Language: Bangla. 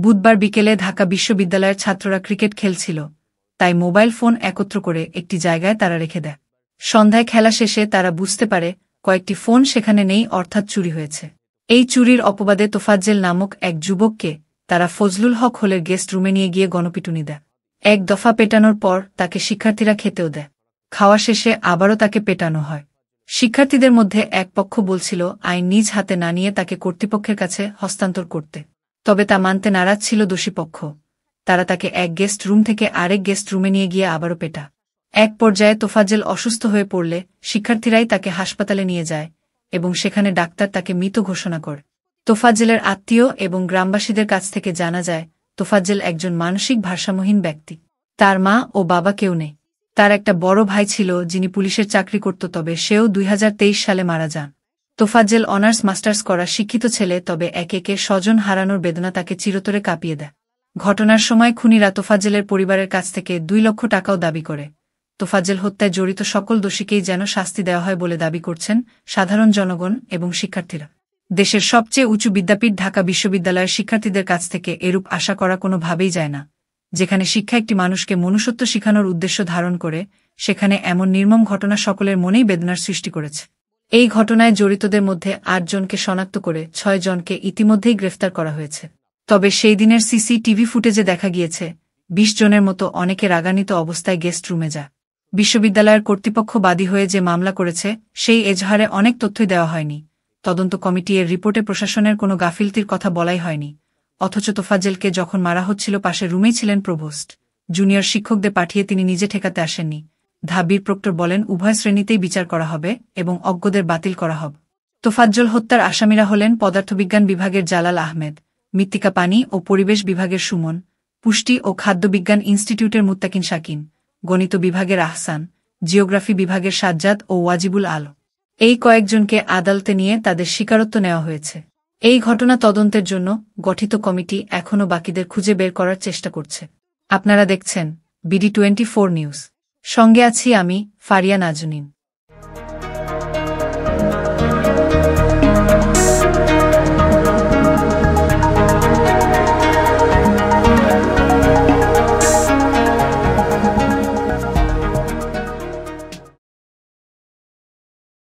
বুধবার বিকেলে ঢাকা বিশ্ববিদ্যালয়ের ছাত্ররা ক্রিকেট খেলছিল, তাই মোবাইল ফোন একত্র করে একটি জায়গায় তারা রেখে দেয়। সন্ধ্যায় খেলা শেষে তারা বুঝতে পারে কয়েকটি ফোন সেখানে নেই, অর্থাৎ চুরি হয়েছে। এই চুরির অপবাদে তোফাজ্জেল নামক এক যুবককে তারা ফজলুল হক হলের গেস্ট রুমে নিয়ে গিয়ে গণপিটুনি দেয়। এক দফা পেটানোর পর তাকে শিক্ষার্থীরা খেতেও দেয়। খাওয়া শেষে আবারও তাকে পেটানো হয়। শিক্ষার্থীদের মধ্যে এক পক্ষ বলছিল আইন নিজ হাতে না নিয়ে তাকে কর্তৃপক্ষের কাছে হস্তান্তর করতে, তবে তা মানতে নারাজ ছিল দোষী পক্ষ। তারা তাকে এক গেস্ট রুম থেকে আরেক গেস্ট রুমে নিয়ে গিয়ে আবারও পেটা। এক পর্যায়ে তোফাজ্জেল অসুস্থ হয়ে পড়লে শিক্ষার্থীরাই তাকে হাসপাতালে নিয়ে যায় এবং সেখানে ডাক্তার তাকে মৃত ঘোষণা করে। তোফাজ্জেলের আত্মীয় এবং গ্রামবাসীদের কাছ থেকে জানা যায় তোফাজ্জেল একজন মানসিক ভারসাম্যহীন ব্যক্তি। তার মা ও বাবা কেউ নেই। তার একটা বড় ভাই ছিল যিনি পুলিশের চাকরি করত, তবে সেও 2023 সালে মারা যান। তোফাজ্জেল অনার্স মাস্টার্স করা শিক্ষিত ছেলে, তবে একে একে স্বজন হারানোর বেদনা তাকে চিরতরে কাঁপিয়ে দেয়। ঘটনার সময় খুনিরা তোফাজ্জেলের পরিবারের কাছ থেকে 2 লক্ষ টাকাও দাবি করে। তোফাজ্জেল হত্যায় জড়িত সকল দোষীকেই যেন শাস্তি দেওয়া হয় বলে দাবি করছেন সাধারণ জনগণ এবং শিক্ষার্থীরা। দেশের সবচেয়ে উঁচু বিদ্যাপীঠ ঢাকা বিশ্ববিদ্যালয়ের শিক্ষার্থীদের কাছ থেকে এরূপ আশা করা কোনোভাবেই যায় না। যেখানে শিক্ষা একটি মানুষকে মনুষ্যত্ব শিখানোর উদ্দেশ্য ধারণ করে, সেখানে এমন নির্মম ঘটনা সকলের মনেই বেদনার সৃষ্টি করেছে। এই ঘটনায় জড়িতদের মধ্যে 8 জনকে শনাক্ত করে 6 জনকে ইতিমধ্যেই গ্রেফতার করা হয়েছে। তবে সেই দিনের সিসিটিভি ফুটেজে দেখা গিয়েছে 20 জনের মতো অনেকে রাগান্বিত অবস্থায় গেস্ট রুমে যায়। বিশ্ববিদ্যালয়ের কর্তৃপক্ষ বাদী হয়ে যে মামলা করেছে সেই এজাহারে অনেক তথ্যই দেওয়া হয়নি। তদন্ত কমিটি এর রিপোর্টে প্রশাসনের কোনো গাফিলতির কথা বলাই হয়নি। অথচ তোফাজ্জেলকে যখন মারা হচ্ছিল পাশের রুমেই ছিলেন প্রভোস্ট। জুনিয়র শিক্ষকদের পাঠিয়ে তিনি নিজে ঠেকাতে আসেননি। ঢাবির প্রক্টর বলেন উভয় শ্রেণীতেই বিচার করা হবে এবং অজ্ঞদের বাতিল করা হবে। তোফাজ্জল হত্যার আসামিরা হলেন পদার্থবিজ্ঞান বিভাগের জালাল আহমেদ, মৃত্তিকা পানি ও পরিবেশ বিভাগের সুমন, পুষ্টি ও খাদ্যবিজ্ঞান ইনস্টিটিউটের মুত্তাকিন শাকিন, গণিত বিভাগের আহসান, জিওগ্রাফি বিভাগের সাজ্জাদ ও ওয়াজিবুল আল। এই কয়েকজনকে আদালতে নিয়ে তাদের স্বীকারোক্তি নেওয়া হয়েছে। এই ঘটনা তদন্তের জন্য গঠিত কমিটি এখনও বাকিদের খুঁজে বের করার চেষ্টা করছে। আপনারা দেখছেন BD24 নিউজ। সঙ্গে আছি আমি, ফারিয়া নাজনীন।